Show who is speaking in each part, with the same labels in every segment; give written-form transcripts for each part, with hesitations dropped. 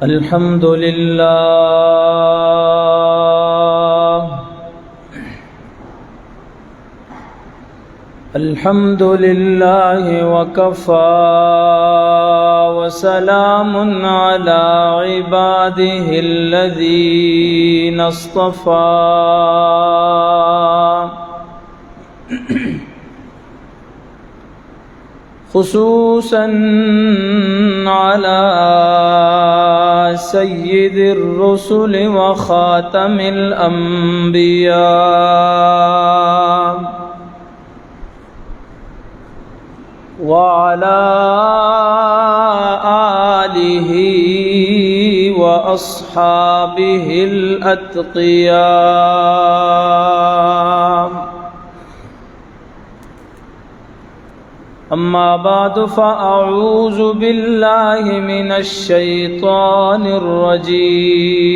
Speaker 1: الحمد لله الحمد لله وكفى وسلام على عباده الذين اصطفى خصوصا على سيد الرسل وخاتم الأنبياء وعلى آله وأصحابه الأتقياء أما بعد فأعوذ بالله من الشيطان الرجيم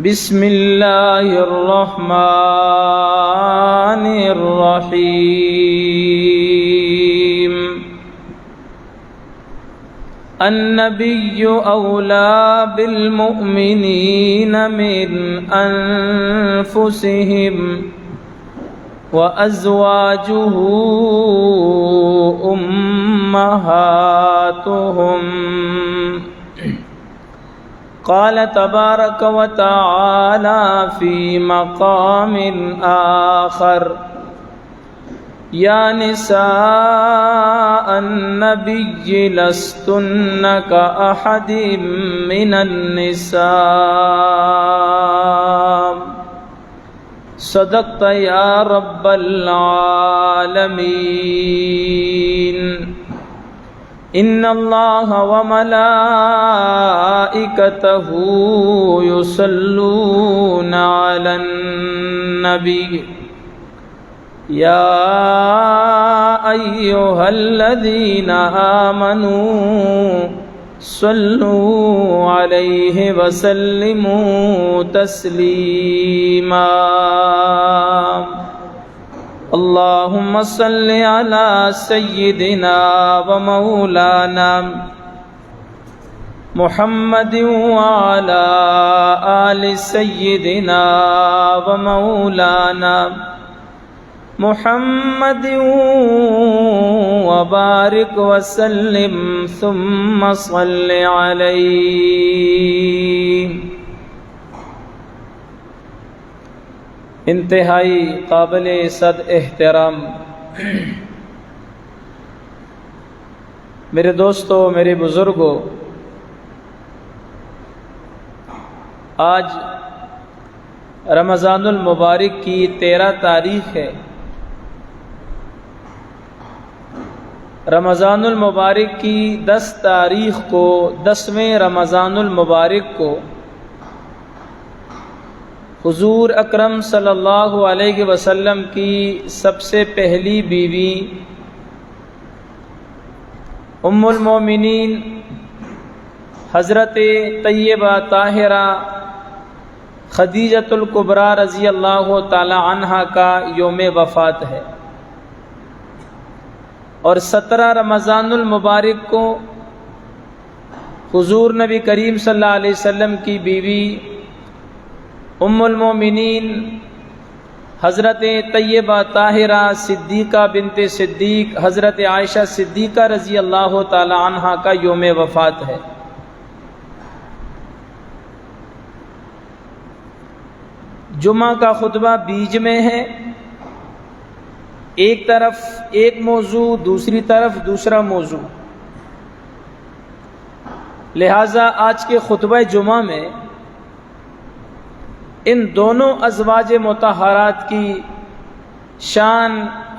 Speaker 1: بسم الله الرحمن الرحيم النبي أولى بالمؤمنين من أنفسهم وأزواجه أمهاتهم قال تبارك وتعالى في مقام آخر يا نساء النبي لستن كأحد من النساء صدقت يا رب العالمين إن الله وملائكته يصلون على النبي يا أيها الذين آمنوا صلوا عليه وسلموا تسليما اللهم صل على سيدنا ومولانا محمد وعلى آل سيدنا ومولانا محمد وبارك وسلم ثم صل عليه. انتہائی قابل صد احترام میرے دوستو، میرے بزرگوں، آج رمضان المبارک کی 13 تاریخ ہے. رمضان المبارک کی 10 تاریخ کو، 10ویں رمضان المبارک کو حضور اکرم صلی اللہ علیہ وسلم کی سب سے پہلی بیوی ام المومنین حضرت طیبہ طاہرہ خدیجۃ الکبریٰ رضی اللہ تعالی عنہا کا یوم وفات ہے، اور 17 رمضان المبارک کو حضور نبی کریم صلی اللہ علیہ وسلم کی بیوی ام المومنین حضرت طیبہ طاہرہ صدیقہ بنت صدیق حضرت عائشہ صدیقہ رضی اللہ تعالی عنہا کا یوم وفات ہے. جمعہ کا خطبہ بیچ میں ہے، ایک طرف ایک موضوع، دوسری طرف دوسرا موضوع، لہٰذا آج کے خطبہ جمعہ میں ان دونوں ازواج مطہرات کی شان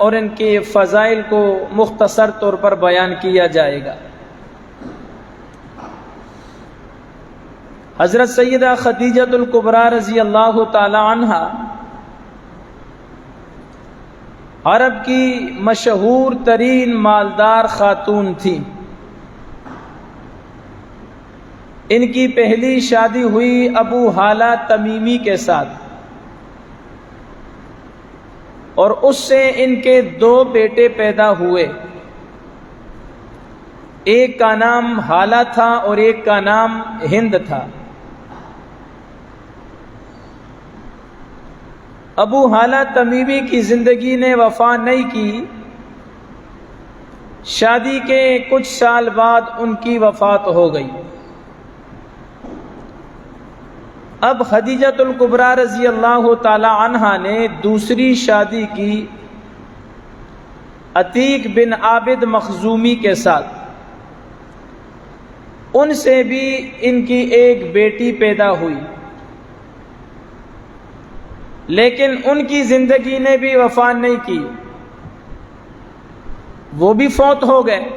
Speaker 1: اور ان کے فضائل کو مختصر طور پر بیان کیا جائے گا. حضرت سیدہ خدیجۃ الکبریٰ رضی اللہ تعالی عنہا عرب کی مشہور ترین مالدار خاتون تھی. ان کی پہلی شادی ہوئی ابو حالہ تمیمی کے ساتھ، اور اس سے ان کے 2 بیٹے پیدا ہوئے. ایک کا نام ہالہ تھا اور ایک کا نام ہند تھا۔ ابو ہالہ تمیمی کی زندگی نے وفا نہیں کی، شادی کے کچھ سال بعد ان کی وفات ہو گئی۔ اب خدیجۃ الکبریٰ رضی اللہ تعالی عنہا نے دوسری شادی کی عتیق بن عابد مخزومی کے ساتھ، ان سے بھی ان کی ایک بیٹی پیدا ہوئی، لیکن ان کی زندگی نے بھی وفا نہیں کی، وہ بھی فوت ہو گئے۔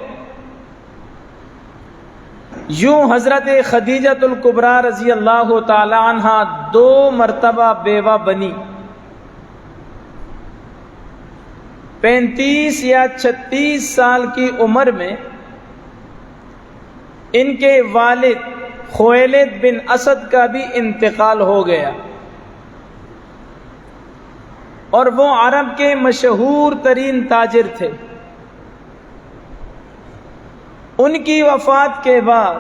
Speaker 1: یوں حضرت خدیجۃ الکبریٰ رضی اللہ تعالی عنہا 2 مرتبہ بیوہ بنی۔ 35 یا 36 سال کی عمر میں ان کے والد خویلد بن اسد کا بھی انتقال ہو گیا، اور وہ عرب کے مشہور ترین تاجر تھے۔ ان کی وفات کے بعد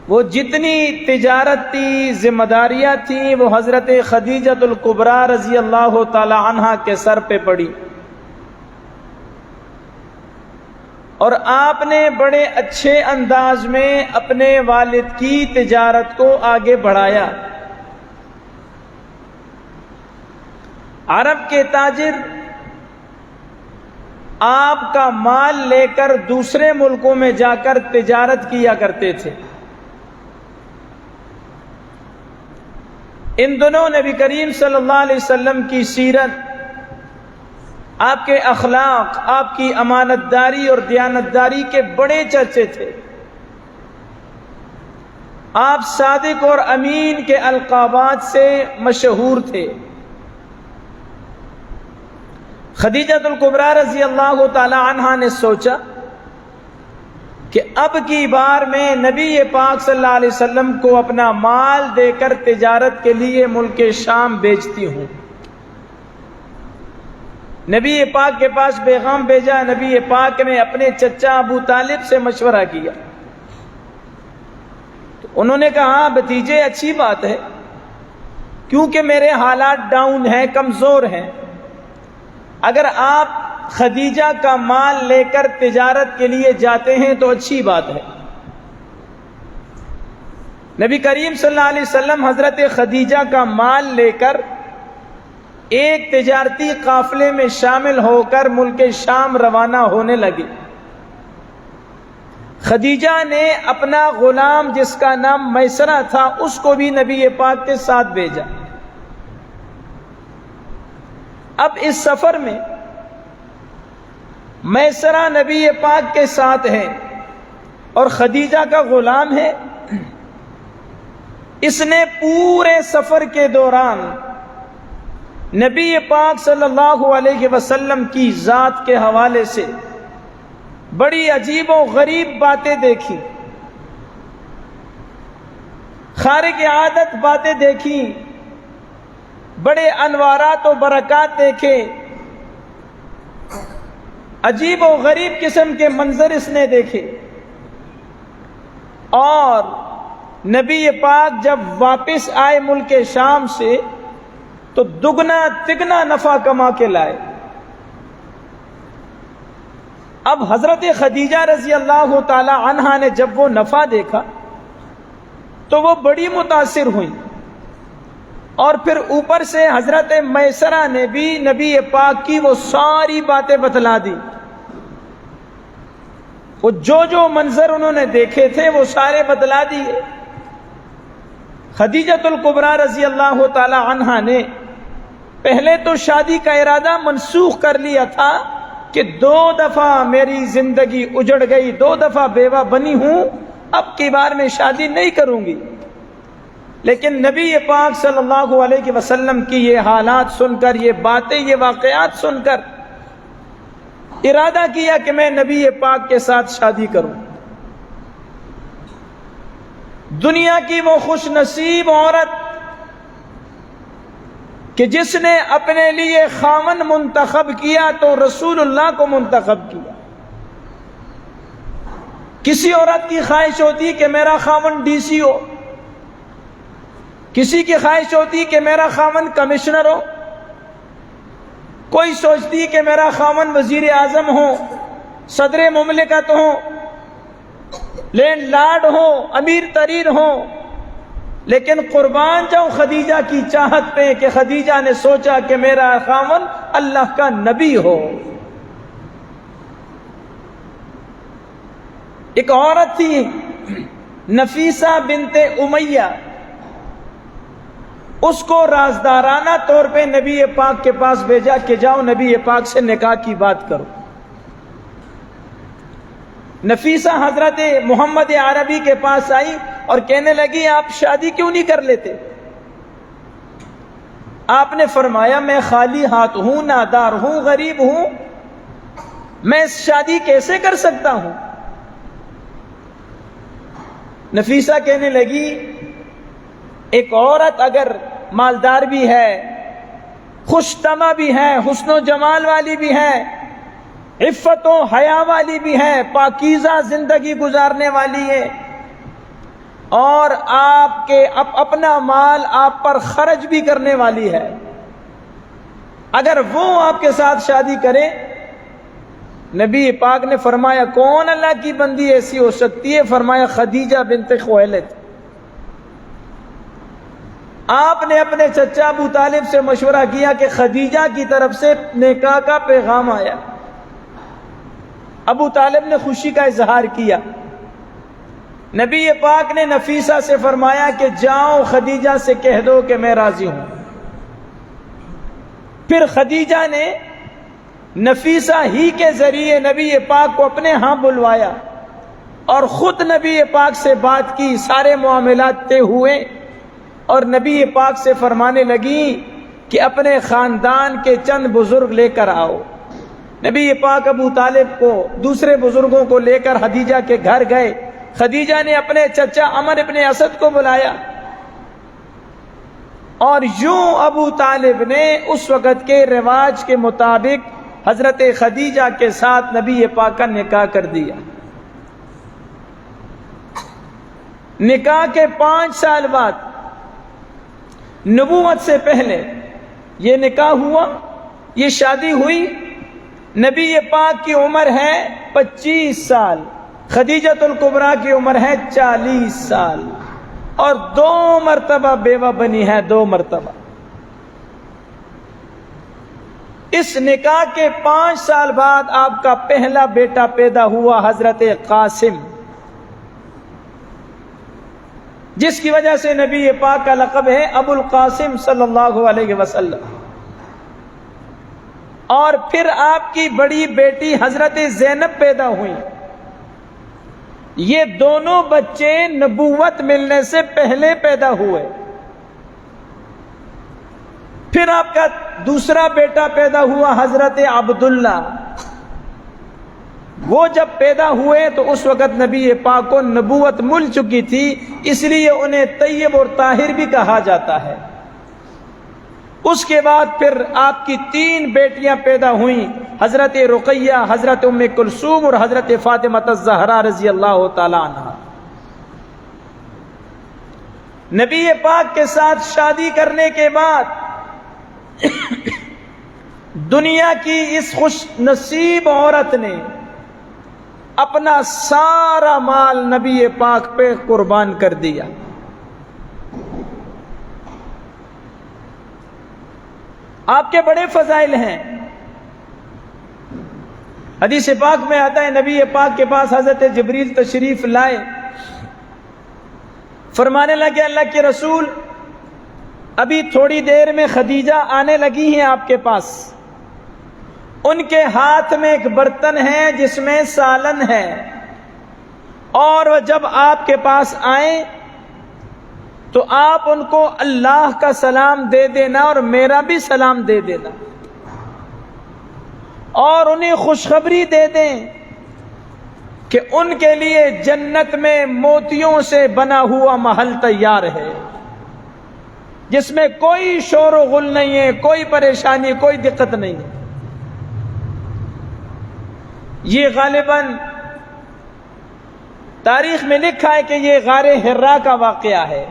Speaker 1: وہ جتنی تجارت تھی، ذمہ داریاں تھیں، وہ حضرت خدیجۃ الکبریٰ رضی اللہ تعالی عنہا کے سر پہ پڑی، اور آپ نے بڑے اچھے انداز میں اپنے والد کی تجارت کو آگے بڑھایا۔ عرب کے تاجر آپ کا مال لے کر دوسرے ملکوں میں جا کر تجارت کیا کرتے تھے۔ ان دنوں نبی کریم صلی اللہ علیہ وسلم کی سیرت، آپ کے اخلاق، آپ کی امانت داری اور دیانت داری کے بڑے چرچے تھے۔ آپ صادق اور امین کے القابات سے مشہور تھے۔ خدیجۃ الکبریٰ رضی اللہ تعالی عنہا نے سوچا کہ اب کی بار میں نبی پاک صلی اللہ علیہ وسلم کو اپنا مال دے کر تجارت کے لیے ملک شام بھیجتی ہوں۔ نبی پاک کے پاس پیغام بھیجا، نبی پاک نے اپنے چچا ابو طالب سے مشورہ کیا، تو انہوں نے کہا بھتیجے اچھی بات ہے، کیونکہ میرے حالات ڈاؤن ہیں، کمزور ہیں، اگر آپ خدیجہ کا مال لے کر تجارت کے لیے جاتے ہیں تو اچھی بات ہے۔ نبی کریم صلی اللہ علیہ وسلم حضرت خدیجہ کا مال لے کر ایک تجارتی قافلے میں شامل ہو کر ملک شام روانہ ہونے لگے۔ خدیجہ نے اپنا غلام جس کا نام میسرہ تھا اس کو بھی نبی پاک کے ساتھ بھیجا۔ اب اس سفر میں میسرہ نبی پاک کے ساتھ ہے اور خدیجہ کا غلام ہے۔ اس نے پورے سفر کے دوران نبی پاک صلی اللہ علیہ وسلم کی ذات کے حوالے سے بڑی عجیب و غریب باتیں دیکھی، خارق عادت باتیں دیکھی، بڑے انوارات و برکات دیکھے، عجیب و غریب قسم کے منظر اس نے دیکھے۔ اور نبی پاک جب واپس آئے ملک شام سے تو دگنا تگنا نفع کما کے لائے۔ اب حضرت خدیجہ رضی اللہ تعالی عنہا نے جب وہ نفع دیکھا تو وہ بڑی متاثر ہوئی، اور پھر اوپر سے حضرت میسرہ نے بھی نبی پاک کی وہ ساری باتیں بتلا دی۔ وہ جو منظر انہوں نے دیکھے تھے وہ سارے بتلا دیے۔ خدیجۃ الکبریٰ رضی اللہ تعالی عنہا نے پہلے تو شادی کا ارادہ منسوخ کر لیا تھا کہ 2 دفعہ میری زندگی اجڑ گئی، 2 دفعہ بیوہ بنی ہوں، اب کی بار میں شادی نہیں کروں گی۔ لیکن نبی پاک صلی اللہ علیہ وسلم کی یہ حالات سن کر، یہ باتیں، یہ واقعات سن کر ارادہ کیا کہ میں نبی پاک کے ساتھ شادی کروں۔ دنیا کی وہ خوش نصیب عورت کہ جس نے اپنے لیے خاوند منتخب کیا تو رسول اللہ کو منتخب کیا۔ کسی عورت کی خواہش ہوتی کہ میرا خاوند ڈی سی ہو، کسی کی خواہش ہوتی کہ میرا خاوند کمشنر ہو، کوئی سوچتی کہ میرا خاوند وزیر اعظم ہو، صدر مملکت ہو، لینڈ لارڈ ہو، امیر ترین ہو. لیکن قربان جاؤں خدیجہ کی چاہت پہ کہ خدیجہ نے سوچا کہ میرا خاوند اللہ کا نبی ہو. ایک عورت تھی نفیسہ بنت امیہ، اس کو رازدارانہ طور پہ نبی پاک کے پاس بھیجا کہ جاؤ نبی پاک سے نکاح کی بات کرو. نفیسہ حضرت محمد عربی کے پاس آئی اور کہنے لگی آپ شادی کیوں نہیں کر لیتے؟ آپ نے فرمایا میں خالی ہاتھ ہوں، نادار ہوں، غریب ہوں، میں شادی کیسے کر سکتا ہوں؟ نفیسہ کہنے لگی ایک عورت اگر مالدار بھی ہے، خوش طمع بھی ہے، حسن و جمال والی بھی ہے، عفت و حیا والی بھی ہے، پاکیزہ زندگی گزارنے والی ہے، اور آپ کے اپنا مال آپ پر خرچ بھی کرنے والی ہے، اگر وہ آپ کے ساتھ شادی کرے، نبی پاک نے فرمایا کون اللہ کی بندی ایسی ہو سکتی ہے؟ فرمایا خدیجہ بنت خویلد. آپ نے اپنے چچا ابو طالب سے مشورہ کیا کہ خدیجہ کی طرف سے نکاح کا پیغام آیا. ابو طالب نے خوشی کا اظہار کیا. نبی پاک نے نفیسہ سے فرمایا کہ جاؤ خدیجہ سے کہہ دو کہ میں راضی ہوں. پھر خدیجہ نے نفیسہ ہی کے ذریعے نبی پاک کو اپنے ہاں بلوایا اور خود نبی پاک سے بات کی، سارے معاملات طے ہوئے، اور نبی پاک سے فرمانے لگی کہ اپنے خاندان کے چند بزرگ لے کر آؤ. نبی پاک ابو طالب کو، دوسرے بزرگوں کو لے کر خدیجہ کے گھر گئے. خدیجہ نے اپنے چچا عمر ابن اسد کو بلایا، اور یوں ابو طالب نے اس وقت کے رواج کے مطابق حضرت خدیجہ کے ساتھ نبی پاک کا نکاح کر دیا. نکاح کے 5 سال بعد، نبوت سے پہلے یہ نکاح ہوا، یہ شادی ہوئی. نبی پاک کی عمر ہے 25 سال، خدیجۃ الکبریٰ کی عمر ہے 40 سال، اور 2 مرتبہ بیوہ بنی ہے، 2 مرتبہ. اس نکاح کے 5 سال بعد آپ کا پہلا بیٹا پیدا ہوا حضرت قاسم، جس کی وجہ سے نبی پاک کا لقب ہے ابو القاسم صلی اللہ علیہ وسلم. اور پھر آپ کی بڑی بیٹی حضرت زینب پیدا ہوئی. یہ دونوں بچے نبوت ملنے سے پہلے پیدا ہوئے. پھر آپ کا دوسرا بیٹا پیدا ہوا حضرت عبداللہ. وہ جب پیدا ہوئے تو اس وقت نبی پاک کو نبوت مل چکی تھی، اس لیے انہیں طیب اور طاہر بھی کہا جاتا ہے. اس کے بعد پھر آپ کی 3 بیٹیاں پیدا ہوئیں، حضرت رقیہ، حضرت ام کلثوم اور حضرت فاطمہ الزہرا رضی اللہ تعالی عنہ. نبی پاک کے ساتھ شادی کرنے کے بعد دنیا کی اس خوش نصیب عورت نے اپنا سارا مال نبی پاک پہ قربان کر دیا. آپ کے بڑے فضائل ہیں. حدیث پاک میں آتا ہے نبی پاک کے پاس حضرت جبریل تشریف لائے، فرمانے لگے اللہ کے رسول ابھی تھوڑی دیر میں خدیجہ آنے لگی ہیں آپ کے پاس. ان کے ہاتھ میں ایک برتن ہے جس میں سالن ہے، اور وہ جب آپ کے پاس آئیں تو آپ ان کو اللہ کا سلام دے دینا اور میرا بھی سلام دے دینا، اور انہیں خوشخبری دے دیں کہ ان کے لیے جنت میں موتیوں سے بنا ہوا محل تیار ہے، جس میں کوئی شور و غل نہیں ہے، کوئی پریشانی، کوئی دقت نہیں ہے. یہ غالباً تاریخ میں لکھا ہے کہ یہ غار حرا کا واقعہ ہے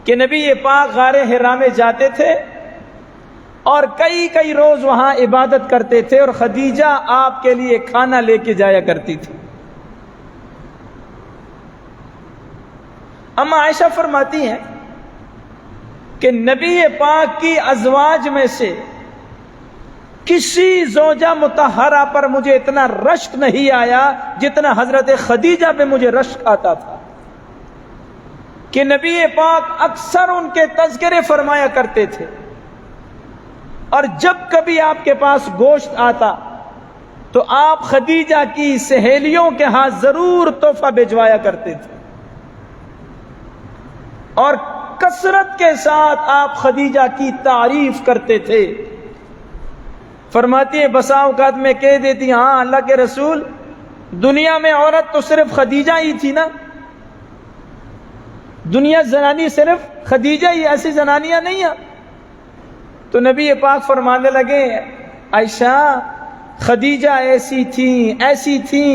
Speaker 1: کہ نبی پاک غار حرا میں جاتے تھے اور کئی روز وہاں عبادت کرتے تھے، اور خدیجہ آپ کے لیے کھانا لے کے جایا کرتی تھی۔ اما عائشہ فرماتی ہیں کہ نبی پاک کی ازواج میں سے کسی زوجہ مطہرہ پر مجھے اتنا رشک نہیں آیا جتنا حضرت خدیجہ پہ مجھے رشک آتا تھا، کہ نبی پاک اکثر ان کے تذکرے فرمایا کرتے تھے، اور جب کبھی آپ کے پاس گوشت آتا تو آپ خدیجہ کی سہیلیوں کے ہاتھ ضرور تحفہ بھجوایا کرتے تھے، اور کثرت کے ساتھ آپ خدیجہ کی تعریف کرتے تھے۔ فرماتی ہے بسا اوقات میں کہہ دیتی ہاں اللہ کے رسول، دنیا میں عورت تو صرف خدیجہ ہی تھی نا، دنیا زنانی صرف خدیجہ ہی، ایسی زنانیاں نہیں ہیں۔ تو نبی پاک فرمانے لگے عائشہ خدیجہ ایسی تھیں،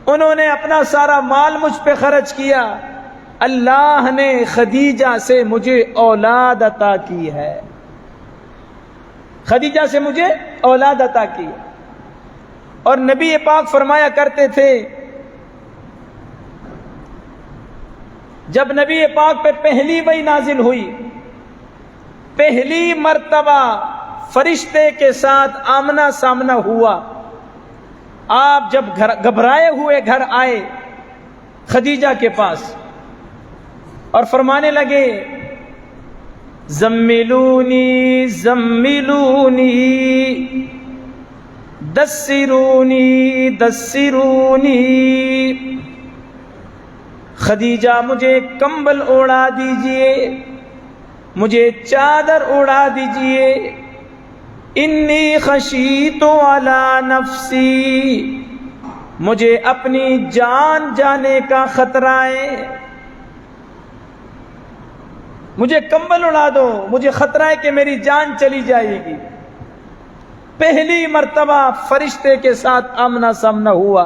Speaker 1: انہوں نے اپنا سارا مال مجھ پہ خرچ کیا، اللہ نے خدیجہ سے مجھے اولاد عطا کی ہے، خدیجہ سے مجھے اولاد عطا کی ہے۔ اور نبی پاک فرمایا کرتے تھے جب نبی پاک پہ پہلی وحی نازل ہوئی، پہلی مرتبہ فرشتے کے ساتھ آمنا سامنا ہوا، آپ جب گھبرائے ہوئے گھر آئے خدیجہ کے پاس اور فرمانے لگے زملونی زملونی دسرونی دسرونی، خدیجہ مجھے کمبل اوڑھا دیجئے، مجھے چادر اوڑھا دیجئے، انی خشیت علی نفسی، مجھے اپنی جان جانے کا خطرہ ہے، مجھے کمبل اڑا دو، مجھے خطرہ ہے کہ میری جان چلی جائے گی۔ پہلی مرتبہ فرشتے کے ساتھ آمنا سامنا ہوا،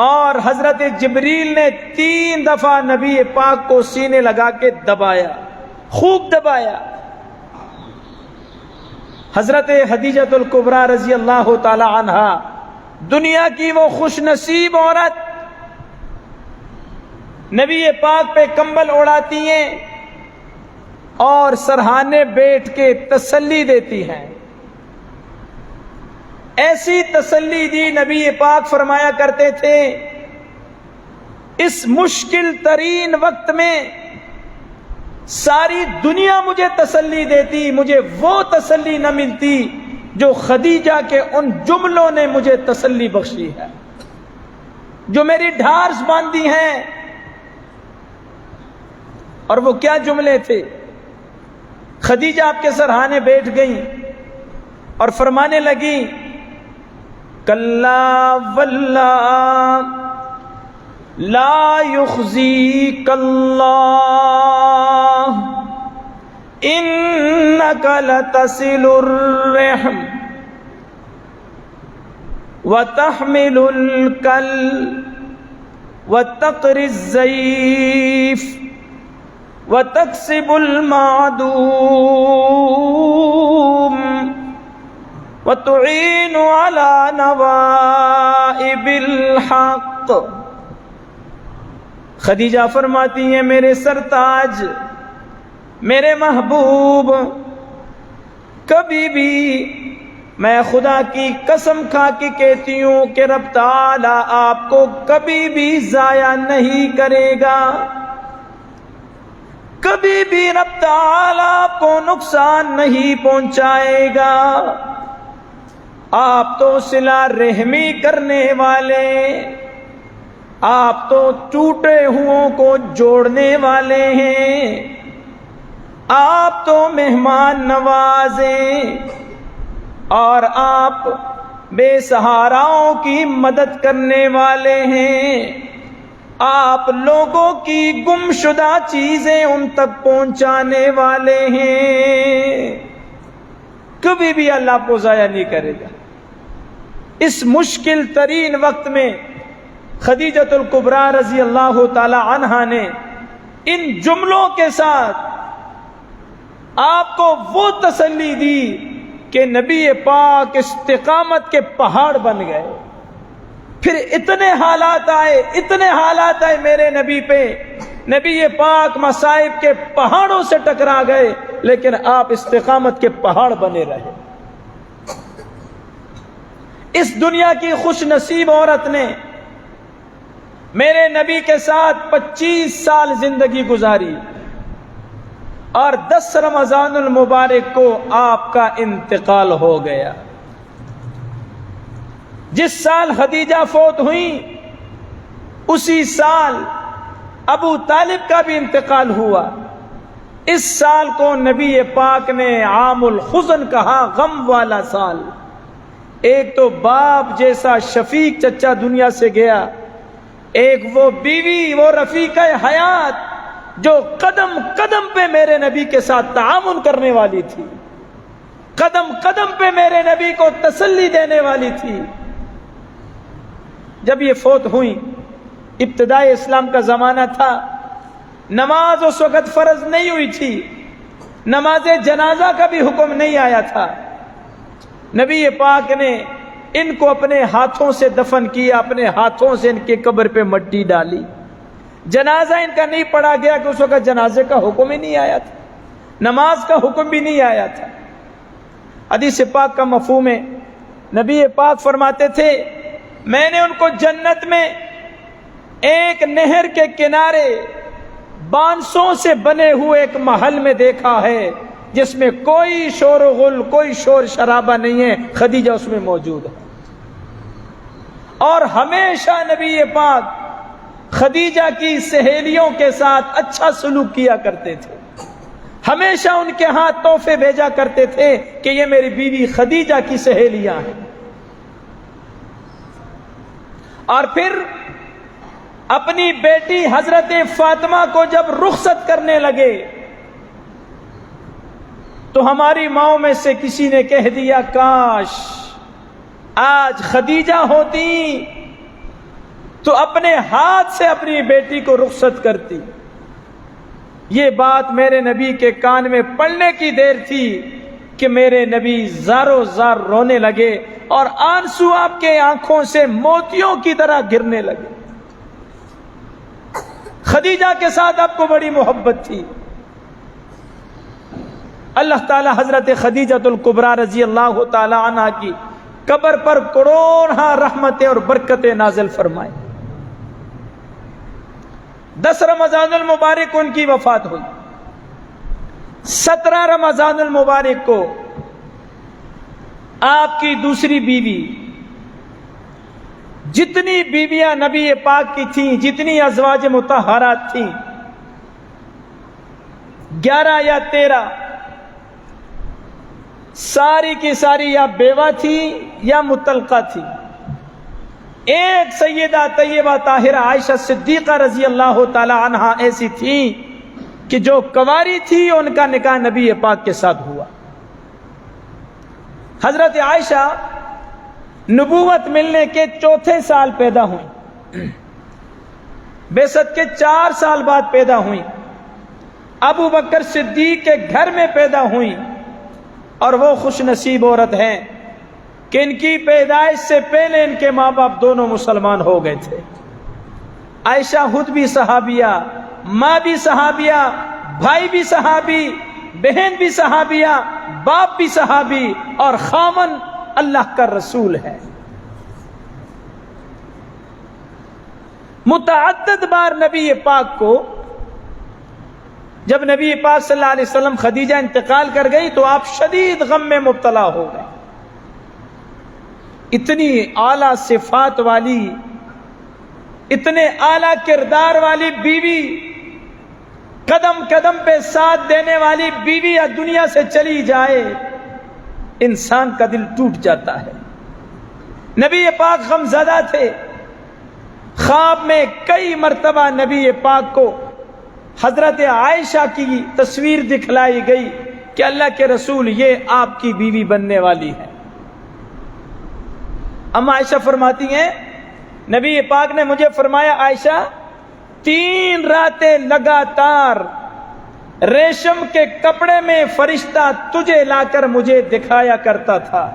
Speaker 1: اور حضرت جبریل نے 3 دفعہ نبی پاک کو سینے لگا کے دبایا، خوب دبایا۔ حضرت خدیجہ الکبریٰ رضی اللہ تعالی عنہا، دنیا کی وہ خوش نصیب عورت، نبی پاک پہ کمبل اڑاتی ہیں اور سرہانے بیٹھ کے تسلی دیتی ہیں۔ ایسی تسلی دی نبی پاک فرمایا کرتے تھے اس مشکل ترین وقت میں ساری دنیا مجھے تسلی دیتی، مجھے وہ تسلی نہ ملتی جو خدیجہ کے ان جملوں نے مجھے تسلی بخشی ہے، جو میری ڈھارس باندھی ہیں۔ اور وہ کیا جملے تھے؟ خدیجہ آپ کے سرہانے بیٹھ گئیں اور فرمانے لگی کلا واللہ لا یخزیک اللہ انک لتصل الرحم وتحمل الکل وتقری الضیف وتکسب المعدوم وتعین علی نوائب الحق۔ خدیجہ فرماتی ہیں میرے سرتاج، میرے محبوب، کبھی بھی میں خدا کی قسم کھا کے کہتی ہوں کہ رب تعالی آپ کو کبھی بھی ضائع نہیں کرے گا، کبھی بھی رب تعالی آپ کو نقصان نہیں پہنچائے گا۔ آپ تو صلہ رحمی کرنے والے، آپ تو ٹوٹے ہوں کو جوڑنے والے ہیں، آپ تو مہمان نوازیں، اور آپ بے سہاراؤں کی مدد کرنے والے ہیں، آپ لوگوں کی گمشدہ چیزیں ان تک پہنچانے والے ہیں، کبھی بھی اللہ آپ کو ضائع نہیں کرے گا۔ اس مشکل ترین وقت میں خدیجۃ الکبریٰ رضی اللہ تعالی عنہا نے ان جملوں کے ساتھ آپ کو وہ تسلی دی کہ نبی پاک استقامت کے پہاڑ بن گئے. پھر اتنے حالات آئے میرے نبی پہ، نبی پاک مصائب کے پہاڑوں سے ٹکرا گئے، لیکن آپ استقامت کے پہاڑ بنے رہے. اس دنیا کی خوش نصیب عورت نے میرے نبی کے ساتھ 25 سال زندگی گزاری، اور 10 رمضان المبارک کو آپ کا انتقال ہو گیا. جس سال خدیجہ فوت ہوئی اسی سال ابو طالب کا بھی انتقال ہوا. اس سال کو نبی پاک نے عام الحزن کہا، غم والا سال. ایک تو باپ جیسا شفیق چچا دنیا سے گیا، ایک وہ بیوی، وہ رفیقہ حیات جو قدم قدم پہ میرے نبی کے ساتھ تعاون کرنے والی تھی، قدم قدم پہ میرے نبی کو تسلی دینے والی تھی. جب یہ فوت ہوئی، ابتدائی اسلام کا زمانہ تھا، نماز اس وقت فرض نہیں ہوئی تھی، نماز جنازہ کا بھی حکم نہیں آیا تھا. نبی پاک نے ان کو اپنے ہاتھوں سے دفن کیا، اپنے ہاتھوں سے ان کے قبر پہ مٹی ڈالی. جنازہ ان کا نہیں پڑھا گیا کہ اس وقت جنازے کا حکم ہی نہیں آیا تھا، نماز کا حکم بھی نہیں آیا تھا. حدیث پاک کا مفہوم ہے، نبی پاک فرماتے تھے میں نے ان کو جنت میں ایک نہر کے کنارے بانسوں سے بنے ہوئے ایک محل میں دیکھا ہے جس میں کوئی شور و غل، کوئی شور شرابہ نہیں ہے. خدیجہ اس میں موجود ہے. اور ہمیشہ نبی پاک خدیجہ کی سہیلیوں کے ساتھ اچھا سلوک کیا کرتے تھے، ہمیشہ ان کے ہاتھ تحفے بھیجا کرتے تھے کہ یہ میری بیوی خدیجہ کی سہیلیاں ہیں. اور پھر اپنی بیٹی حضرت فاطمہ کو جب رخصت کرنے لگے تو ہماری ماؤں میں سے کسی نے کہہ دیا کاش آج خدیجہ ہوتی تو اپنے ہاتھ سے اپنی بیٹی کو رخصت کرتی. یہ بات میرے نبی کے کان میں پڑنے کی دیر تھی کہ میرے نبی زارو زار رونے لگے اور آنسو آپ کے آنکھوں سے موتیوں کی طرح گرنے لگے. خدیجہ کے ساتھ آپ کو بڑی محبت تھی. اللہ تعالی حضرت خدیجۃ الکبریٰ رضی اللہ تعالی عنہ کی قبر پر کروڑوں رحمتیں اور برکتیں نازل فرمائے. 10 رمضان المبارک ان کی وفات ہوئی. 17 رمضان المبارک کو آپ کی دوسری بیوی، جتنی بیویاں نبی پاک کی تھیں، جتنی ازواج مطہرات تھیں، 11 یا 13 ساری کی ساری یا بیوہ تھی یا مطلقہ تھی. ایک سیدہ طیبہ طاہرہ عائشہ صدیقہ رضی اللہ تعالی عنہا ایسی تھی کہ جو کنواری تھی ان کا نکاح نبی پاک کے ساتھ ہوا. حضرت عائشہ نبوت ملنے کے 4تھے سال پیدا ہوئی، بعثت کے 4 سال بعد پیدا ہوئی. ابو بکر صدیق کے گھر میں پیدا ہوئی، اور وہ خوش نصیب عورت ہیں کہ ان کی پیدائش سے پہلے ان کے ماں باپ دونوں مسلمان ہو گئے تھے. عائشہ خود بھی صحابیہ، ماں بھی صحابیہ، بھائی بھی صحابی، بہن بھی صحابیہ، باپ بھی صحابی، اور خامن اللہ کا رسول ہے. متعدد بار نبی پاک کو، جب نبی پاک صلی اللہ علیہ وسلم خدیجہ انتقال کر گئی تو آپ شدید غم میں مبتلا ہو گئے. اتنی اعلیٰ صفات والی، اتنے اعلیٰ کردار والی بیوی، قدم قدم پہ ساتھ دینے والی بیوی دنیا سے چلی جائے، انسان کا دل ٹوٹ جاتا ہے. نبی پاک غمزدہ تھے. خواب میں کئی مرتبہ نبی پاک کو حضرت عائشہ کی تصویر دکھلائی گئی کہ اللہ کے رسول یہ آپ کی بیوی بننے والی ہے. اما عائشہ فرماتی ہیں نبی پاک نے مجھے فرمایا عائشہ 3 راتیں لگاتار ریشم کے کپڑے میں فرشتہ تجھے لا کر مجھے دکھایا کرتا تھا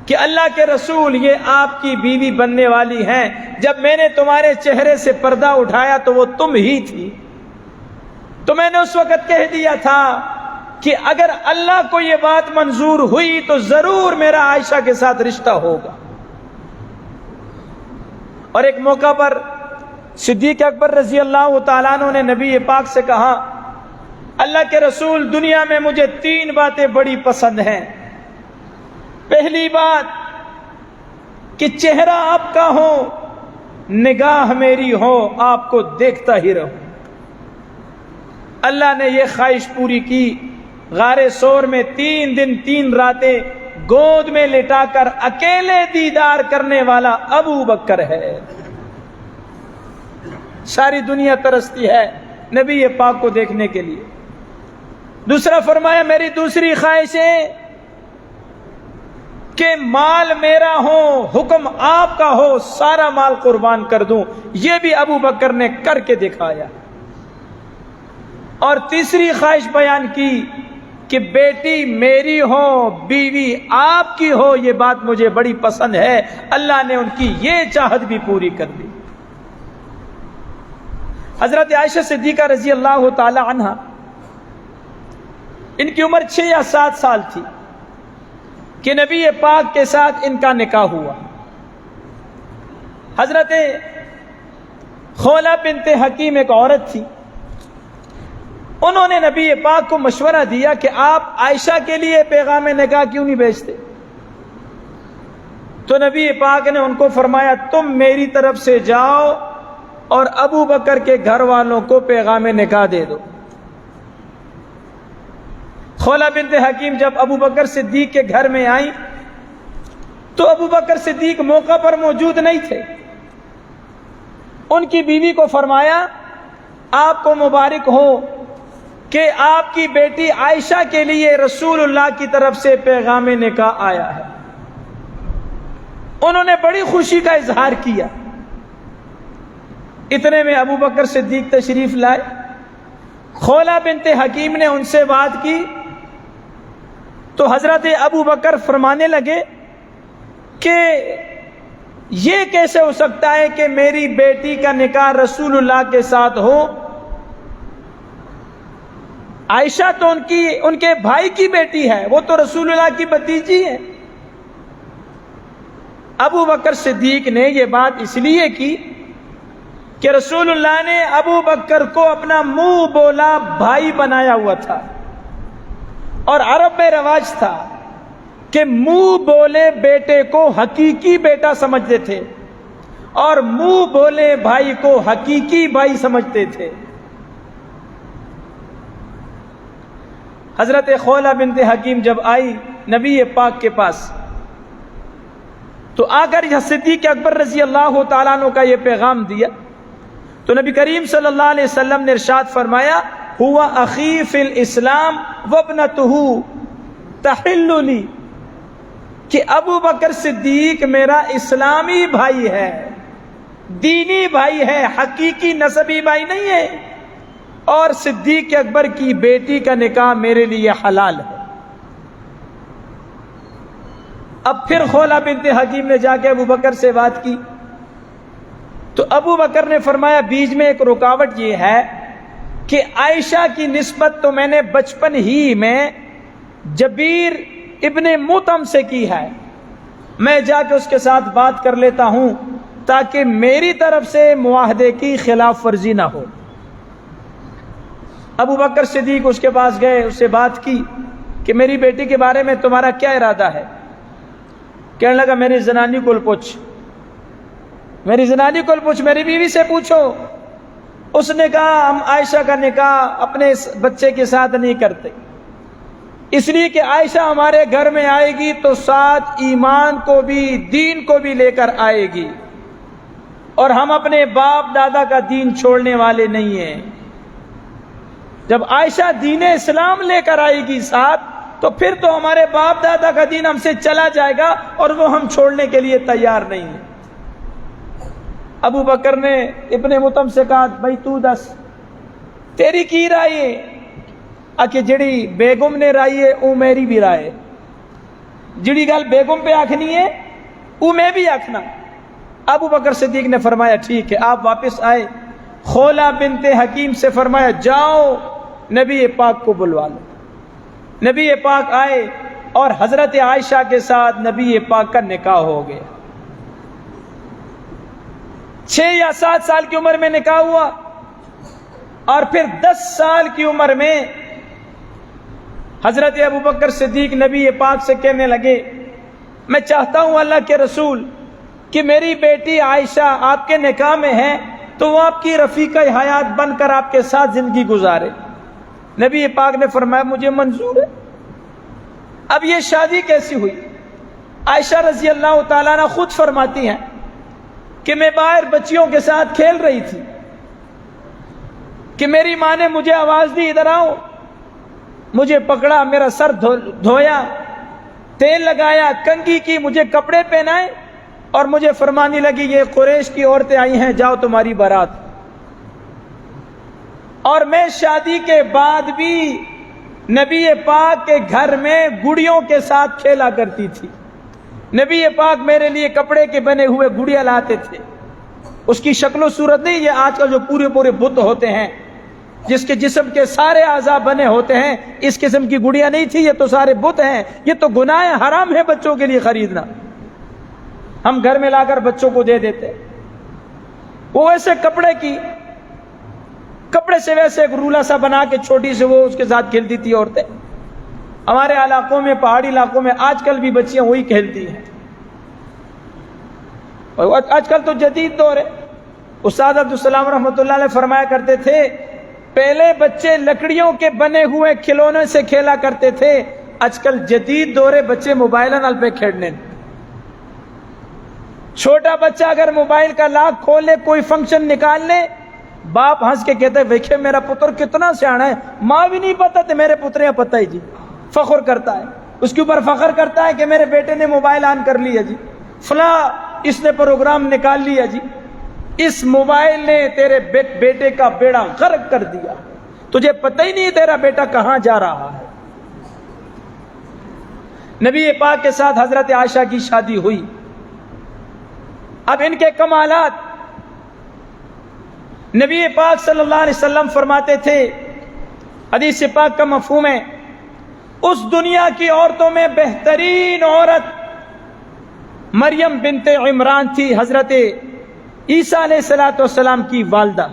Speaker 1: کہ اللہ کے رسول یہ آپ کی بیوی بننے والی ہیں. جب میں نے تمہارے چہرے سے پردہ اٹھایا تو وہ تم ہی تھی. تو میں نے اس وقت کہہ دیا تھا کہ اگر اللہ کو یہ بات منظور ہوئی تو ضرور میرا عائشہ کے ساتھ رشتہ ہوگا. اور ایک موقع پر صدیق اکبر رضی اللہ تعالیٰ عنہ نے نبی پاک سے کہا اللہ کے رسول دنیا میں مجھے 3 باتیں بڑی پسند ہیں. پہلی بات کہ چہرہ آپ کا ہو, نگاہ میری ہو, آپ کو دیکھتا ہی رہوں. اللہ نے یہ خواہش پوری کی. غار سور میں 3 دن 3 راتیں گود میں لٹا کر اکیلے دیدار کرنے والا ابو بکر ہے. ساری دنیا ترستی ہے نبی پاک کو دیکھنے کے لیے. دوسرا فرمایا میری دوسری خواہش ہے کہ مال میرا ہو, حکم آپ کا ہو, سارا مال قربان کر دوں. یہ بھی ابو بکر نے کر کے دکھایا. اور تیسری خواہش بیان کی کہ بیٹی میری ہو, بیوی آپ کی ہو. یہ بات مجھے بڑی پسند ہے. اللہ نے ان کی یہ چاہت بھی پوری کر دی. حضرت عائشہ صدیقہ رضی اللہ تعالی عنہا, ان کی عمر 6 یا 7 سال تھی کہ نبی پاک کے ساتھ ان کا نکاح ہوا. حضرت خولہ بنت حکیم ایک عورت تھی. انہوں نے نبی پاک کو مشورہ دیا کہ آپ عائشہ کے لیے پیغام نکاح کیوں نہیں بھیجتے. تو نبی پاک نے ان کو فرمایا تم میری طرف سے جاؤ اور ابو بکر کے گھر والوں کو پیغام نکاح دے دو. خولہ بنت حکیم جب ابو بکر صدیق کے گھر میں آئیں تو ابو بکر صدیق موقع پر موجود نہیں تھے. ان کی بیوی کو فرمایا آپ کو مبارک ہو کہ آپ کی بیٹی عائشہ کے لیے رسول اللہ کی طرف سے پیغام نکاح آیا ہے. انہوں نے بڑی خوشی کا اظہار کیا. اتنے میں ابو بکر صدیق تشریف لائے. خولہ بنت حکیم نے ان سے بات کی تو حضرت ابو بکر فرمانے لگے کہ یہ کیسے ہو سکتا ہے کہ میری بیٹی کا نکاح رسول اللہ کے ساتھ ہو. عائشہ تو ان کے بھائی کی بیٹی ہے, وہ تو رسول اللہ کی بھتیجی ہے. ابو بکر صدیق نے یہ بات اس لیے کی کہ رسول اللہ نے ابو بکر کو اپنا منہ بولا بھائی بنایا ہوا تھا. اور عرب میں رواج تھا کہ منہ بولے بیٹے کو حقیقی بیٹا سمجھتے تھے اور منہ بولے بھائی کو حقیقی بھائی سمجھتے تھے. حضرت خولہ بنت حکیم جب آئی نبی پاک کے پاس تو آ کر صدیق اکبر رضی اللہ تعالیٰ عنہ کا یہ پیغام دیا تو نبی کریم صلی اللہ علیہ وسلم نے ارشاد فرمایا ہوا اخی فی الاسلام وابنتہ تحل لی, کہ ابو بکر صدیق میرا اسلامی بھائی ہے, دینی بھائی ہے, حقیقی نسبی بھائی نہیں ہے. اور صدیق اکبر کی بیٹی کا نکاح میرے لیے حلال ہے. اب پھر خولہ بنت حکیم نے جا کے ابو بکر سے بات کی تو ابو بکر نے فرمایا بیچ میں ایک رکاوٹ یہ ہے کہ عائشہ کی نسبت تو میں نے بچپن ہی میں جبیر ابن مطعم سے کی ہے, میں جا کے اس کے ساتھ بات کر لیتا ہوں تاکہ میری طرف سے معاہدے کی خلاف ورزی نہ ہو. ابو بکر صدیق اس کے پاس گئے, اس سے بات کی کہ میری بیٹی کے بارے میں تمہارا کیا ارادہ ہے. کہنے لگا میری زنانی کو پوچھ, میری زنانی کو پوچھ, میری بیوی سے پوچھو. اس نے کہا ہم عائشہ کا نکاح اپنے بچے کے ساتھ نہیں کرتے, اس لیے کہ عائشہ ہمارے گھر میں آئے گی تو ساتھ ایمان کو بھی دین کو بھی لے کر آئے گی, اور ہم اپنے باپ دادا کا دین چھوڑنے والے نہیں ہیں. جب عائشہ دین اسلام لے کر آئے گی ساتھ تو پھر تو ہمارے باپ دادا کا دین ہم سے چلا جائے گا اور وہ ہم چھوڑنے کے لیے تیار نہیں ہیں. ابو بکر نے ابن مطعم سے کہا بھائی تو دس تیری کی رائے ہے کہ جڑی بیگم نے رائے ہے او میری بھی رائے ہے، جڑی گل بیگم پہ آکھنی ہے او میں بھی آکھنا۔ ابو بکر صدیق نے فرمایا ٹھیک ہے۔ آپ واپس آئے، خولہ بنت حکیم سے فرمایا جاؤ نبی پاک کو بلوا لو۔ نبی پاک آئے اور حضرت عائشہ کے ساتھ نبی پاک کا نکاح ہو گیا۔ 6 یا 7 سال کی عمر میں نکاح ہوا، اور پھر 10 سال کی عمر میں حضرت ابو بکر صدیق نبی پاک سے کہنے لگے میں چاہتا ہوں اللہ کے رسول کہ میری بیٹی عائشہ آپ کے نکاح میں ہے تو وہ آپ کی رفیقہ حیات بن کر آپ کے ساتھ زندگی گزارے۔ نبی پاک نے فرمایا مجھے منظور ہے۔ اب یہ شادی کیسی ہوئی؟ عائشہ رضی اللہ تعالیٰ عنہ خود فرماتی ہیں کہ میں باہر بچیوں کے ساتھ کھیل رہی تھی کہ میری ماں نے مجھے آواز دی ادھر آؤ، مجھے پکڑا، میرا سر دھویا، تیل لگایا، کنگھی کی، مجھے کپڑے پہنائے اور مجھے فرمانے لگی یہ قریش کی عورتیں آئی ہیں جاؤ تمہاری بارات۔ اور میں شادی کے بعد بھی نبی پاک کے گھر میں گڑیوں کے ساتھ کھیلا کرتی تھی۔ نبی پاک میرے لیے کپڑے کے بنے ہوئے گڑیا لاتے تھے، اس کی شکل و صورت نہیں یہ آج کل جو پورے بت ہوتے ہیں جس کے جسم کے سارے اعضاء بنے ہوتے ہیں، اس قسم کی گڑیا نہیں تھی، یہ تو سارے بت ہیں، یہ تو گناہ حرام ہے بچوں کے لیے خریدنا، ہم گھر میں لا کر بچوں کو دے دیتے۔ وہ ویسے کپڑے سے ویسے ایک رولا سا بنا کے چھوٹی سے وہ اس کے ساتھ کھیلتی تھی عورتیں۔ ہمارے علاقوں میں، پہاڑی علاقوں میں آج کل بھی بچیاں وہی کھیلتی ہیں، اور آج کل تو جدید دور ہے۔ استاد عبدالسلام رحمۃ اللہ علیہ فرمایا کرتے تھے پہلے بچے لکڑیوں کے بنے ہوئے کھلونے سے کھیلا کرتے تھے، آج کل جدید دور ہے بچے موبائل نال پہ کھیلنے۔ چھوٹا بچہ اگر موبائل کا لاک کھول لے، کوئی فنکشن نکال لے، باپ ہنس کے کہتا ہے دیکھیں میرا پتر کتنا سیانا ہے، ماں بھی نہیں پتا تو میرے پتر پتہ ہی جی، فخر کرتا ہے، اس کے اوپر فخر کرتا ہے کہ میرے بیٹے نے موبائل آن کر لیا جی، فلاں اس نے پروگرام نکال لیا جی، اس موبائل نے تیرے بیٹے کا بیڑا غرق کر دیا، تجھے پتہ ہی نہیں تیرا بیٹا کہاں جا رہا ہے۔ نبی پاک کے ساتھ حضرت عائشہ کی شادی ہوئی۔ اب ان کے کمالات، نبی پاک صلی اللہ علیہ وسلم فرماتے تھے، حدیث پاک کا مفہوم ہے، اس دنیا کی عورتوں میں بہترین عورت مریم بنت عمران تھی، حضرت عیسیٰ علیہ السلام کی والدہ،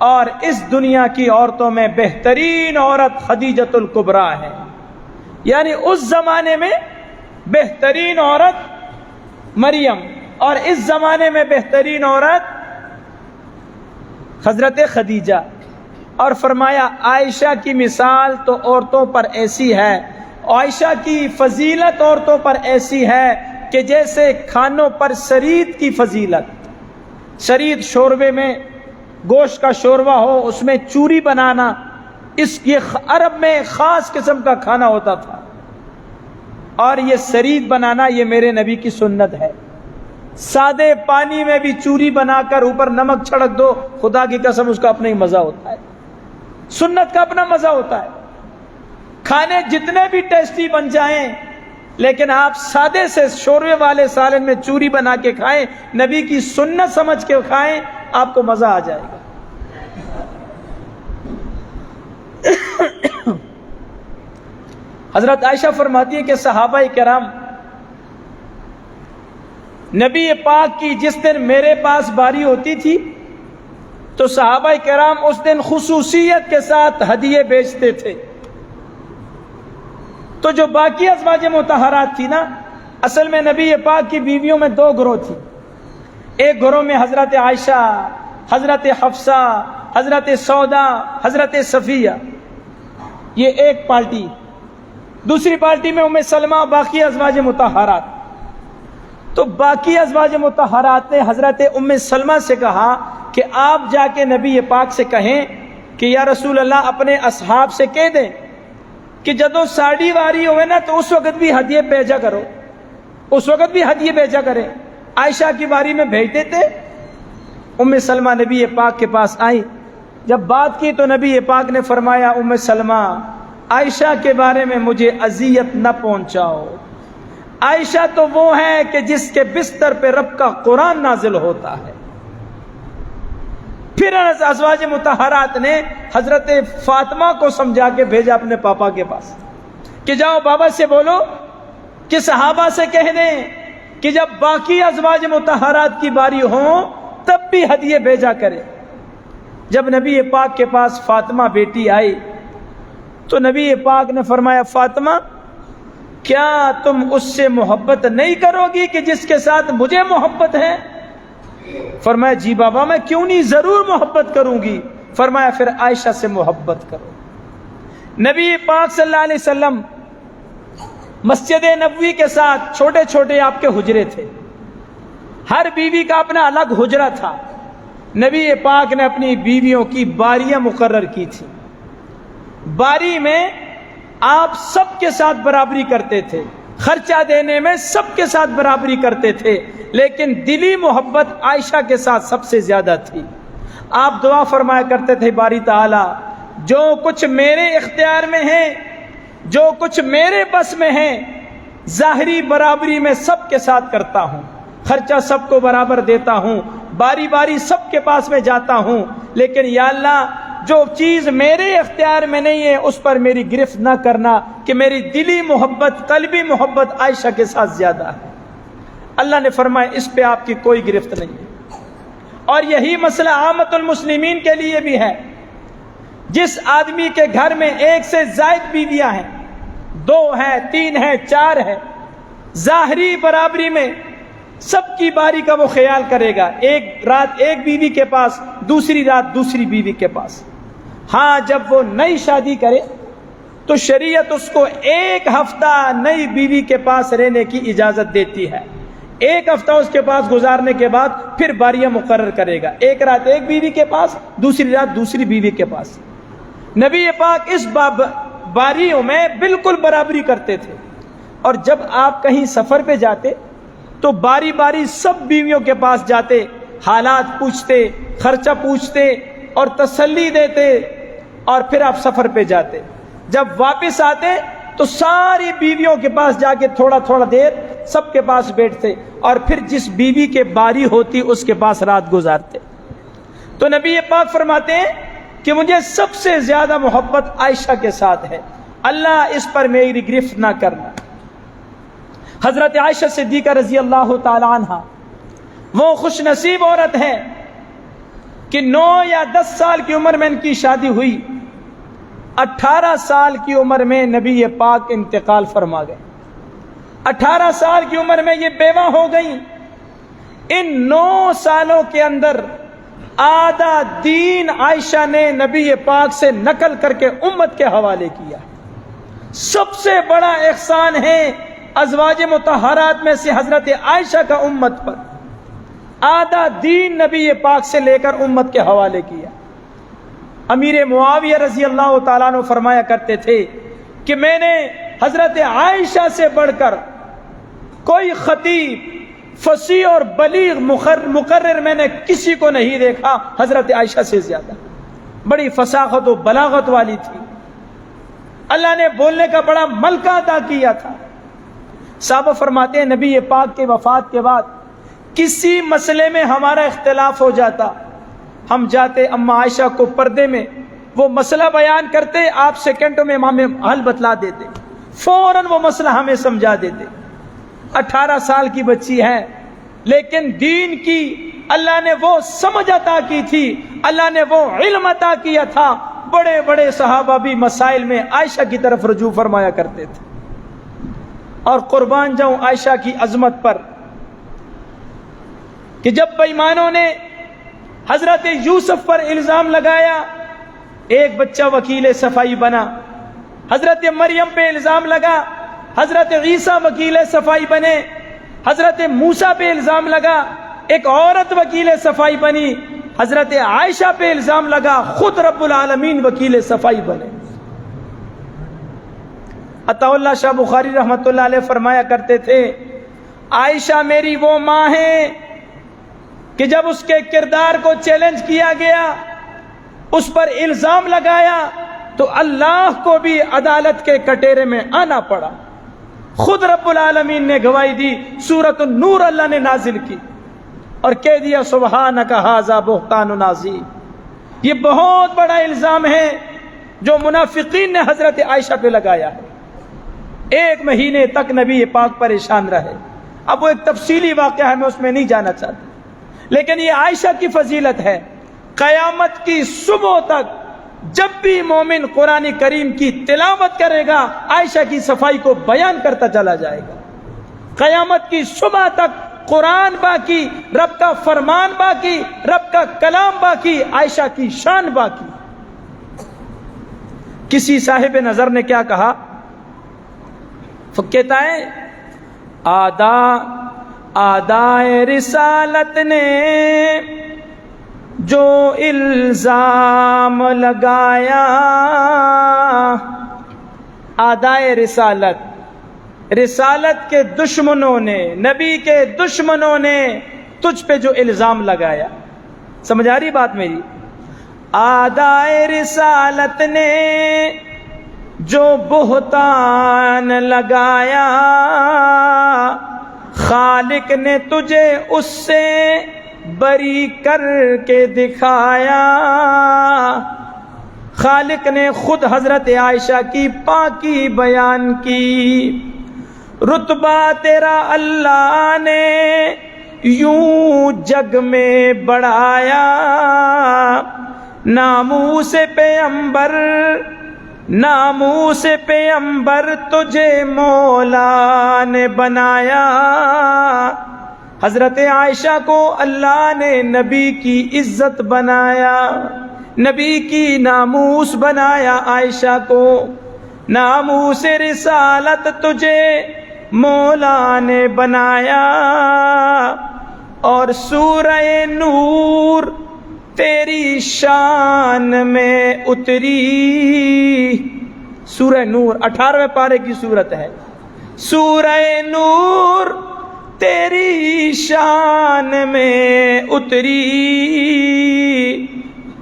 Speaker 1: اور اس دنیا کی عورتوں میں بہترین عورت خدیجۃ الکبریٰ ہے، یعنی اس زمانے میں بہترین عورت مریم اور اس زمانے میں بہترین عورت حضرت خدیجہ۔ اور فرمایا عائشہ کی مثال تو عورتوں پر ایسی ہے، عائشہ کی فضیلت عورتوں پر ایسی ہے کہ جیسے کھانوں پر سرید کی فضیلت، سرید شوربے میں گوشت کا شوربہ ہو، اس میں چوری بنانا، یہ عرب میں خاص قسم کا کھانا ہوتا تھا، اور یہ سرید بنانا یہ میرے نبی کی سنت ہے۔ سادے پانی میں بھی چوری بنا کر اوپر نمک چھڑک دو، خدا کی قسم اس کا اپنا ہی مزہ ہوتا ہے، سنت کا اپنا مزہ ہوتا ہے۔ کھانے جتنے بھی ٹیسٹی بن جائیں لیکن آپ سادے سے شوربے والے سالن میں چوری بنا کے کھائیں، نبی کی سنت سمجھ کے کھائیں، آپ کو مزہ آ جائے گا۔ حضرت عائشہ فرماتی ہے کہ صحابہ کرام نبی پاک کی جس دن میرے پاس باری ہوتی تھی تو صحابہ کرام اس دن خصوصیت کے ساتھ ہدیے بیچتے تھے۔ تو جو باقی ازواج مطہرات تھی نا، اصل میں نبی پاک کی بیویوں میں 2 گروہ تھی، ایک گروہ میں حضرت عائشہ، حضرت حفصہ، حضرت سودا، حضرت صفیہ، یہ ایک پارٹی، دوسری پارٹی میں ام سلمہ اور باقی ازواج مطہرات۔ تو باقی ازواج مطہرات نے حضرت ام سلمہ سے کہا کہ آپ جا کے نبی پاک سے کہیں کہ یا رسول اللہ اپنے اصحاب سے کہہ دیں کہ جدو ساڑی واری ہوئے نا تو اس وقت بھی ہدیے بھیجا کرو، اس وقت بھی ہدیے بھیجا کریں۔ عائشہ کی باری میں بھیجتے تھے ام سلمہ نبی پاک کے پاس آئی، جب بات کی تو نبی پاک نے فرمایا ام سلمہ عائشہ کے بارے میں مجھے اذیت نہ پہنچاؤ، عائشہ تو وہ ہے کہ جس کے بستر پہ رب کا قرآن نازل ہوتا ہے۔ پھر ازواج مطہرات نے حضرت فاطمہ کو سمجھا کے بھیجا اپنے پاپا کے پاس کہ جاؤ بابا سے بولو کہ صحابہ سے کہہ دیں کہ جب باقی ازواج مطہرات کی باری ہوں تب بھی ہدیے بھیجا کرے۔ جب نبی پاک کے پاس فاطمہ بیٹی آئی تو نبی پاک نے فرمایا فاطمہ کیا تم اس سے محبت نہیں کرو گی کہ جس کے ساتھ مجھے محبت ہے؟ فرمایا جی بابا میں کیوں نہیں، ضرور محبت کروں گی۔ فرمایا پھر عائشہ سے محبت کرو۔ نبی پاک صلی اللہ علیہ وسلم مسجد نبوی کے ساتھ چھوٹے چھوٹے آپ کے حجرے تھے، ہر بیوی کا اپنا الگ حجرہ تھا۔ نبی پاک نے اپنی بیویوں کی باریاں مقرر کی تھی، باری میں آپ سب کے ساتھ برابری کرتے تھے، خرچہ دینے میں سب کے ساتھ برابری کرتے تھے، لیکن دلی محبت عائشہ کے ساتھ سب سے زیادہ تھی۔ آپ دعا فرمایا کرتے تھے باری تعالی جو کچھ میرے اختیار میں ہے، جو کچھ میرے بس میں ہے، ظاہری برابری میں سب کے ساتھ کرتا ہوں، خرچہ سب کو برابر دیتا ہوں، باری باری سب کے پاس میں جاتا ہوں، لیکن یا اللہ جو چیز میرے اختیار میں نہیں ہے اس پر میری گرفت نہ کرنا کہ میری دلی محبت، قلبی محبت عائشہ کے ساتھ زیادہ ہے۔ اللہ نے فرمایا اس پہ آپ کی کوئی گرفت نہیں ہے۔ اور یہی مسئلہ عامت المسلمین کے لیے بھی ہے۔ جس آدمی کے گھر میں ایک سے زائد بیویاں ہیں، 2 ہیں، 3 ہیں، 4 ہیں، ظاہری برابری میں سب کی باری کا وہ خیال کرے گا، ایک رات ایک بیوی کے پاس، دوسری رات دوسری بیوی کے پاس۔ ہاں جب وہ نئی شادی کرے تو شریعت اس کو 1 ہفتہ نئی بیوی کے پاس رہنے کی اجازت دیتی ہے۔ 1 ہفتہ اس کے پاس گزارنے کے بعد پھر باریاں مقرر کرے گا، ایک رات ایک بیوی کے پاس، دوسری رات دوسری بیوی کے پاس۔ نبی پاک اس باریوں میں بالکل برابری کرتے تھے، اور جب آپ کہیں سفر پہ جاتے تو باری باری سب بیویوں کے پاس جاتے، حالات پوچھتے، خرچہ پوچھتے اور تسلی دیتے، اور پھر آپ سفر پہ جاتے۔ جب واپس آتے تو ساری بیویوں کے پاس جا کے تھوڑا تھوڑا دیر سب کے پاس بیٹھتے، اور پھر جس بیوی کے باری ہوتی اس کے پاس رات گزارتے۔ تو نبی پاک فرماتے ہیں کہ مجھے سب سے زیادہ محبت عائشہ کے ساتھ ہے، اللہ اس پر میری گرفت نہ کرنا۔ حضرت عائشہ صدیقہ رضی اللہ تعالی عنہ وہ خوش نصیب عورت ہے کہ 9 یا 10 سال کی عمر میں ان کی شادی ہوئی، 18 سال کی عمر میں نبی پاک انتقال فرما گئے، 18 سال کی عمر میں یہ بیوہ ہو گئیں۔ ان 9 سالوں کے اندر آدھا دین عائشہ نے نبی پاک سے نقل کر کے امت کے حوالے کیا۔ سب سے بڑا احسان ہے ازواج مطہرات میں سے حضرت عائشہ کا امت پر، آدھا دین نبی پاک سے لے کر امت کے حوالے کیا۔ امیر معاویہ رضی اللہ تعالیٰ عنہ فرمایا کرتے تھے کہ میں نے حضرت عائشہ سے بڑھ کر کوئی خطیب، فصیح اور بلیغ مقرر میں نے کسی کو نہیں دیکھا حضرت عائشہ سے زیادہ۔ بڑی فصاحت و بلاغت والی تھی، اللہ نے بولنے کا بڑا ملکہ عطا کیا تھا۔ صحابہ فرماتے ہیں نبی پاک کے وفات کے بعد کسی مسئلے میں ہمارا اختلاف ہو جاتا، ہم جاتے اما عائشہ کو پردے میں، وہ مسئلہ بیان کرتے، آپ سیکنڈوں میں ہمیں حل بتلا دیتے، فوراً وہ مسئلہ ہمیں سمجھا دیتے۔ 18 سال کی بچی ہے لیکن دین کی اللہ نے وہ سمجھ عطا کی تھی، اللہ نے وہ علم عطا کیا تھا۔ بڑے بڑے صحابہ بھی مسائل میں عائشہ کی طرف رجوع فرمایا کرتے تھے۔ اور قربان جاؤں عائشہ کی عظمت پر کہ جب بےایمانوں نے حضرت یوسف پر الزام لگایا، ایک بچہ وکیل صفائی بنا، حضرت مریم پہ الزام لگا، حضرت عیسیٰ وکیل صفائی بنے، حضرت موسیٰ پہ الزام لگا، ایک عورت وکیل صفائی بنی، حضرت عائشہ پہ الزام لگا، خود رب العالمین وکیل صفائی بنے۔ عطا اللہ شاہ بخاری رحمۃ اللہ علیہ فرمایا کرتے تھے عائشہ میری وہ ماں ہے کہ جب اس کے کردار کو چیلنج کیا گیا، اس پر الزام لگایا، تو اللہ کو بھی عدالت کے کٹہرے میں آنا پڑا۔ خود رب العالمین نے گواہی دی، سورۃ النور اللہ نے نازل کی اور کہہ دیا سبحانک ھذا بہتان عظیم۔ یہ بہت بڑا الزام ہے جو منافقین نے حضرت عائشہ پہ لگایا ہے۔ 1 مہینے تک نبی پاک پریشان رہے۔ اب وہ ایک تفصیلی واقعہ ہے، میں اس میں نہیں جانا چاہتا، لیکن یہ عائشہ کی فضیلت ہے۔ قیامت کی صبح تک جب بھی مومن قرآن کریم کی تلاوت کرے گا، عائشہ کی صفائی کو بیان کرتا چلا جائے گا۔ قیامت کی صبح تک قرآن باقی، رب کا فرمان باقی، رب کا کلام باقی، عائشہ کی شان باقی۔ کسی صاحب نظر نے کیا کہا؟ کہتا ہے آدائے رسالت نے جو الزام لگایا، آدائے رسالت کے دشمنوں نے، نبی کے دشمنوں نے تجھ پہ جو الزام لگایا۔ سمجھ آ رہی بات میری؟ آدائے رسالت نے جو بہتان لگایا، خالق نے تجھے اس سے بری کر کے دکھایا۔ خالق نے خود حضرت عائشہ کی پاکی بیان کی۔ رتبہ تیرا اللہ نے یوں جگ میں بڑھایا، ناموس پیغمبر تجھے مولا نے بنایا۔ حضرت عائشہ کو اللہ نے نبی کی عزت بنایا، نبی کی ناموس بنایا۔ عائشہ کو ناموس رسالت تجھے مولا نے بنایا۔ اور سورہ نور تیری شان میں اتری۔ سورہ نور 18ویں پارے کی سورت ہے۔ سورہ نور تیری شان میں اتری،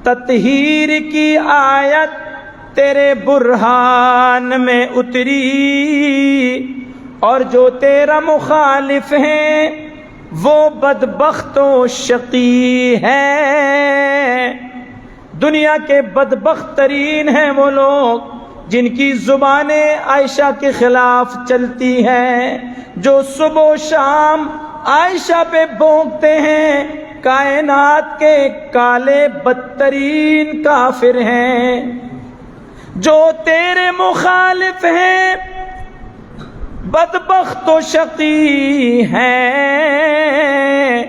Speaker 1: تطہیر کی آیت تیرے برہان میں اتری۔ اور جو تیرا مخالف ہیں وہ بدبخت و شقی ہے۔ دنیا کے بدبخت ترین ہیں وہ لوگ جن کی زبانیں عائشہ کے خلاف چلتی ہیں، جو صبح و شام عائشہ پہ بونکتے ہیں، کائنات کے کالے بدترین کافر ہیں۔ جو تیرے مخالف ہیں بدبخت و شقی ہیں،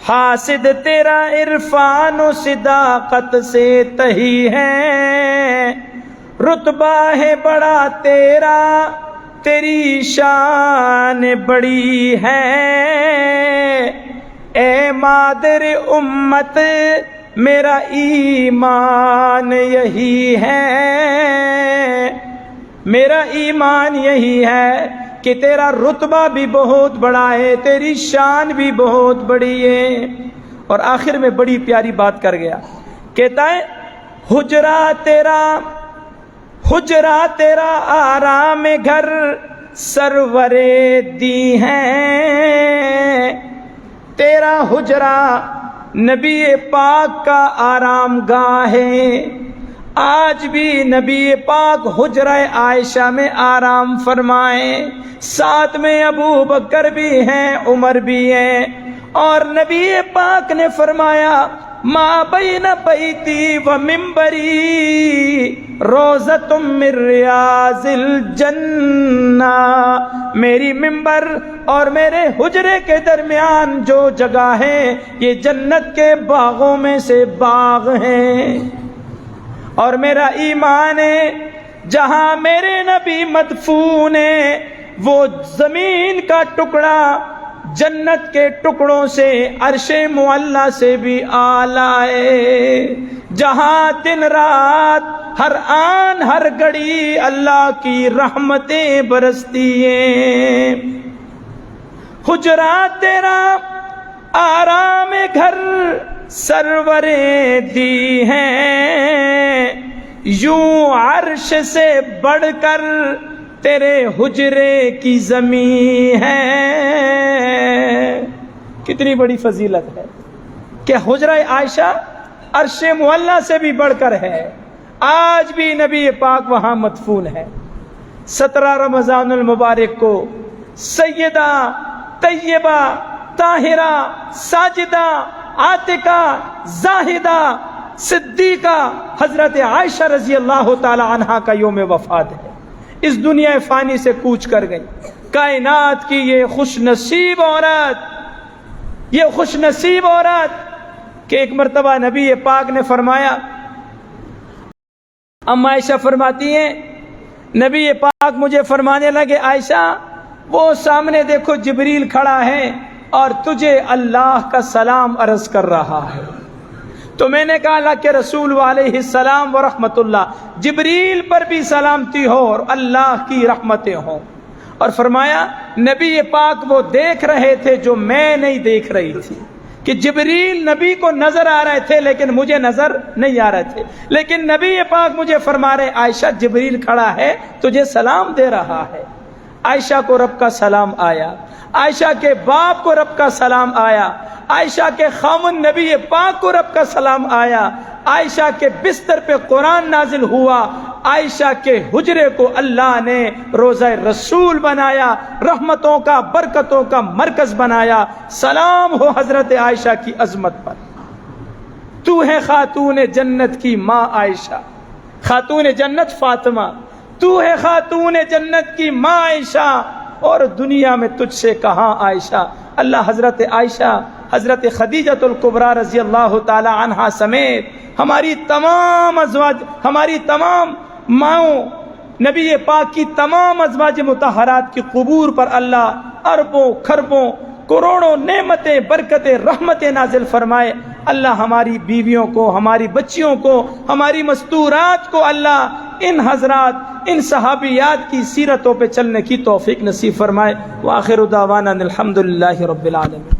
Speaker 1: حاسد تیرا عرفان و صداقت سے تہی ہے۔ رتبہ ہے بڑا تیرا، تیری شان بڑی ہے۔ اے مادر امت میرا ایمان یہی ہے، میرا ایمان یہی ہے کہ تیرا رتبہ بھی بہت بڑا ہے، تیری شان بھی بہت بڑی ہے۔ اور آخر میں بڑی پیاری بات کر گیا، کہتا ہے حجرا تیرا آرام گھر سرورے دی ہیں۔ تیرا حجرا نبی پاک کا آرام گاہ ہے۔ آج بھی نبی پاک حجرہ عائشہ میں آرام فرمائیں، ساتھ میں ابو بکر بھی ہیں، عمر بھی ہیں۔ اور نبی پاک نے فرمایا ما بین بیتی و منبری روضۃ من ریاض الجنہ، میری منبر اور میرے حجرے کے درمیان جو جگہ ہے یہ جنت کے باغوں میں سے باغ ہیں۔ اور میرا ایمان ہے جہاں میرے نبی مدفون ہے وہ زمین کا ٹکڑا جنت کے ٹکڑوں سے عرش معلی سے بھی اعلیٰ ہے، جہاں دن رات ہر آن ہر گھڑی اللہ کی رحمتیں برستی ہیں۔ حجرات تیرا آرام گھر سروریں دی ہیں، یوں عرش سے بڑھ کر تیرے حجرے کی زمین ہے۔ کتنی بڑی فضیلت ہے کہ حجرہ عائشہ عرش معلیٰ سے بھی بڑھ کر ہے، آج بھی نبی پاک وہاں مدفون ہے۔ 17 رمضان المبارک کو سیدہ طیبہ طاہرہ ساجدہ عاتقہ زاہدہ صدیقہ حضرت عائشہ رضی اللہ تعالی عنہا کا یوم وفات ہے۔ اس دنیا فانی سے کوچ کر گئی۔ کائنات کی یہ خوش نصیب عورت کہ ایک مرتبہ نبی پاک نے فرمایا، ام عائشہ فرماتی ہیں نبی پاک مجھے فرمانے لگے، عائشہ وہ سامنے دیکھو جبریل کھڑا ہے اور تجھے اللہ کا سلام عرض کر رہا ہے۔ تو میں نے کہا اللہ کے رسول علیہ السلام ورحمت اللہ، جبریل پر بھی سلامتی ہو اور اللہ کی رحمتیں ہوں۔ اور فرمایا نبی پاک وہ دیکھ رہے تھے جو میں نہیں دیکھ رہی تھی، کہ جبریل نبی کو نظر آ رہے تھے لیکن مجھے نظر نہیں آ رہے تھے، لیکن نبی پاک مجھے فرما رہے عائشہ جبریل کھڑا ہے تجھے سلام دے رہا ہے۔ عائشہ کو رب کا سلام آیا، عائشہ کے باپ کو رب کا سلام آیا، عائشہ کے خامن نبی پاک کو رب کا سلام آیا، عائشہ کے بستر پہ قرآن نازل ہوا، عائشہ کے حجرے کو اللہ نے روضہ رسول بنایا، رحمتوں کا برکتوں کا مرکز بنایا۔ سلام ہو حضرت عائشہ کی عظمت پر۔ تو ہے خاتون جنت کی ماں عائشہ، خاتون جنت فاطمہ، تو ہے خاتون جنت کی ماں عائشہ، اور دنیا میں تجھ سے کہاں عائشہ۔ اللہ حضرت عائشہ، حضرت خدیجۃ الکبریٰ رضی اللہ تعالی عنہا سمیت ہماری تمام ازواج، ہماری تمام ماؤں، نبی پاک کی تمام ازواج مطہرات کی قبور پر اللہ اربوں کھربوں کروڑوں نعمتیں برکتیں رحمتیں نازل فرمائے۔ اللہ ہماری بیویوں کو، ہماری بچیوں کو، ہماری مستورات کو اللہ ان حضرات، ان صحابیات کی سیرتوں پہ چلنے کی توفیق نصیب فرمائے۔ وآخر دعوانا الحمدللہ رب العالمین۔